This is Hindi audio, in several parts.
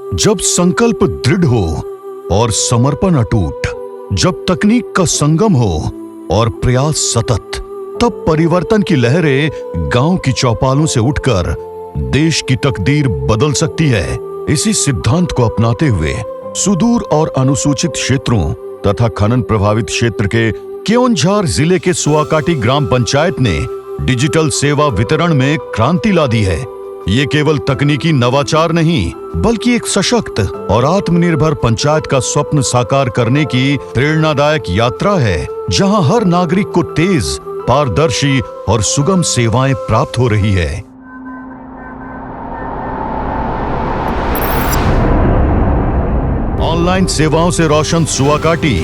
जब संकल्प दृढ़ हो और समर्पण अटूट, जब तकनीक का संगम हो और प्रयास सतत, तब परिवर्तन की लहरें गांव की चौपालों से उठकर देश की तकदीर बदल सकती है। इसी सिद्धांत को अपनाते हुए सुदूर और अनुसूचित क्षेत्रों तथा खनन प्रभावित क्षेत्र के केओंझार जिले के सुआकाटी ग्राम पंचायत ने डिजिटल सेवा वितरण में क्रांति ला दी है। ये केवल तकनीकी नवाचार नहीं, बल्कि एक सशक्त और आत्मनिर्भर पंचायत का स्वप्न साकार करने की प्रेरणादायक यात्रा है, जहां हर नागरिक को तेज, पारदर्शी और सुगम सेवाएं प्राप्त हो रही है। ऑनलाइन सेवाओं से रोशन सुआकाटी,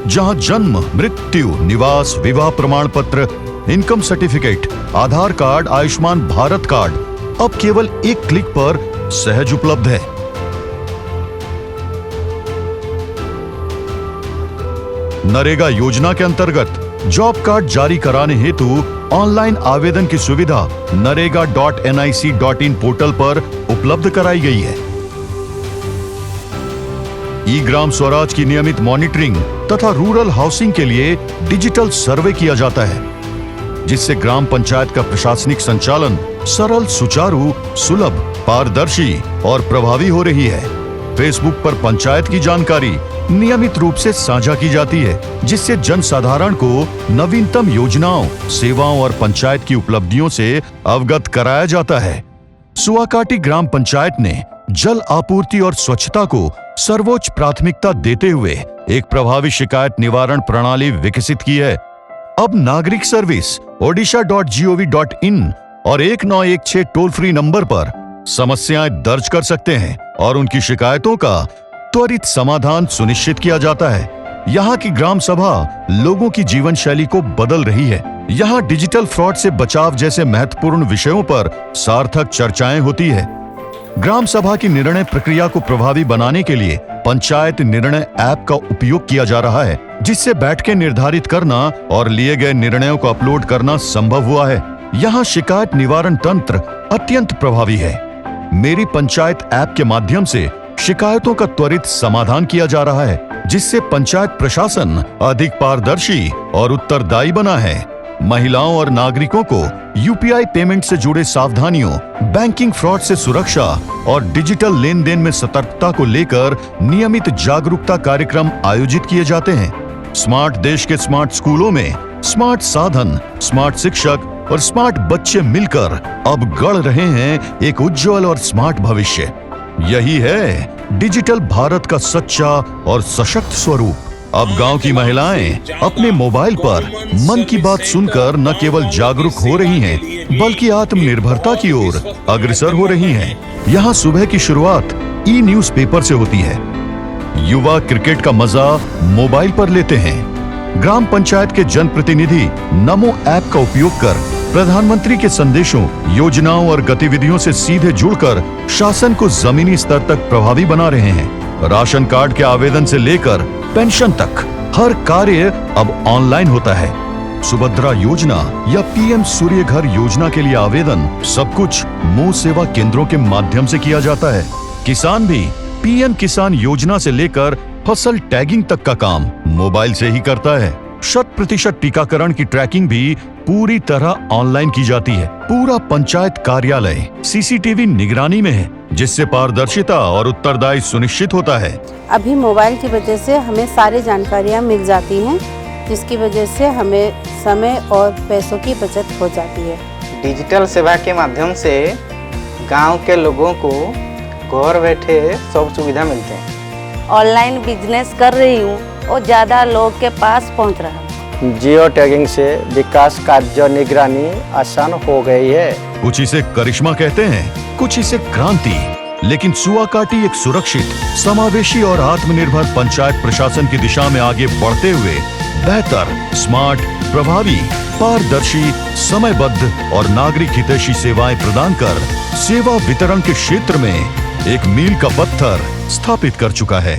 जहां जन्म, मृत्यु, निवास, विवाह प्रमाण पत्र, इनकम सर्टिफिकेट, आधार कार्ड, आयुष्मान भारत कार्ड अब केवल एक क्लिक पर सहज उपलब्ध है। नरेगा योजना के अंतर्गत जॉब कार्ड जारी कराने हेतु ऑनलाइन आवेदन की सुविधा narega.nic.in पोर्टल पर उपलब्ध कराई गई है। ई ग्राम स्वराज की नियमित मॉनिटरिंग तथा रूरल हाउसिंग के लिए डिजिटल सर्वे किया जाता है, जिससे ग्राम पंचायत का प्रशासनिक संचालन सरल, सुचारू, सुलभ, पारदर्शी और प्रभावी हो रही है। फेसबुक पर पंचायत की जानकारी नियमित रूप से साझा की जाती है, जिससे जनसाधारण को नवीनतम योजनाओं, सेवाओं और पंचायत की उपलब्धियों से अवगत कराया जाता है। सुआकाटी ग्राम पंचायत ने जल आपूर्ति और स्वच्छता को सर्वोच्च प्राथमिकता देते हुए एक प्रभावी शिकायत निवारण प्रणाली विकसित की है। अब नागरिक सर्विस odisha.gov.in और 1916 टोल फ्री नंबर पर समस्याएं दर्ज कर सकते हैं और उनकी शिकायतों का त्वरित समाधान सुनिश्चित किया जाता है। यहाँ की ग्राम सभा लोगों की जीवन शैली को बदल रही है। यहाँ डिजिटल फ्रॉड से बचाव जैसे महत्वपूर्ण विषयों पर सार्थक चर्चाएं होती है। ग्राम सभा की निर्णय प्रक्रिया को प्रभावी बनाने के लिए पंचायत निर्णय ऐप का उपयोग किया जा रहा है, जिससे बैठकें निर्धारित करना और लिए गए निर्णयों को अपलोड करना संभव हुआ है। यहाँ शिकायत निवारण तंत्र अत्यंत प्रभावी है। मेरी पंचायत ऐप के माध्यम से शिकायतों का त्वरित समाधान किया जा रहा है, जिससे पंचायत प्रशासन अधिक पारदर्शी और उत्तरदायी बना है। महिलाओं और नागरिकों को यूपीआई पेमेंट से जुड़े सावधानियों, बैंकिंग फ्रॉड से सुरक्षा और डिजिटल लेन देन में सतर्कता को लेकर नियमित जागरूकता कार्यक्रम आयोजित किए जाते हैं। स्मार्ट देश के स्मार्ट स्कूलों में स्मार्ट साधन, स्मार्ट शिक्षक और स्मार्ट बच्चे मिलकर अब गढ़ रहे हैं एक उज्जवल और स्मार्ट भविष्य। यही है डिजिटल भारत का सच्चा और सशक्त स्वरूप। अब गांव की महिलाएं अपने मोबाइल पर मन की बात सुनकर न केवल जागरूक हो रही हैं, बल्कि आत्मनिर्भरता की ओर अग्रसर हो रही हैं। यहाँ सुबह की शुरुआत ई न्यूज़पेपर से होती है। युवा क्रिकेट का मजा मोबाइल पर लेते हैं। ग्राम पंचायत के जनप्रतिनिधि नमो ऐप का उपयोग कर प्रधानमंत्री के संदेशों, योजनाओं और गतिविधियों से सीधे जुड़कर शासन को जमीनी स्तर तक प्रभावी बना रहे हैं। राशन कार्ड के आवेदन से लेकर पेंशन तक हर कार्य अब ऑनलाइन होता है। सुभद्रा योजना या पीएम सूर्य घर योजना के लिए आवेदन सब कुछ मोह सेवा केंद्रों के माध्यम से किया जाता है। किसान भी पीएम किसान योजना से लेकर फसल टैगिंग तक का काम मोबाइल से ही करता है। 100% टीकाकरण की ट्रैकिंग भी पूरी तरह ऑनलाइन की जाती है। पूरा पंचायत कार्यालय सीसीटीवी निगरानी में है, जिससे पारदर्शिता और उत्तरदायी सुनिश्चित होता है। अभी मोबाइल की वजह से हमें सारी जानकारियाँ मिल जाती हैं, जिसकी वजह से हमें समय और पैसों की बचत हो जाती है। डिजिटल सेवा के माध्यम से गांव के लोगों को घर बैठे सब सुविधा मिलते हैं। ऑनलाइन बिजनेस कर रही हूँ और ज़्यादा लोग के पास पहुँच रहा हूँ। जियो टैगिंग से विकास कार्य निगरानी आसान हो गई है। कुछ इसे करिश्मा कहते हैं, कुछ इसे क्रांति, लेकिन सुआकाटी एक सुरक्षित, समावेशी और आत्मनिर्भर पंचायत प्रशासन की दिशा में आगे बढ़ते हुए बेहतर, स्मार्ट, प्रभावी, पारदर्शी, समयबद्ध और नागरिक हितैषी सेवाएं प्रदान कर सेवा वितरण के क्षेत्र में एक मील का पत्थर स्थापित कर चुका है।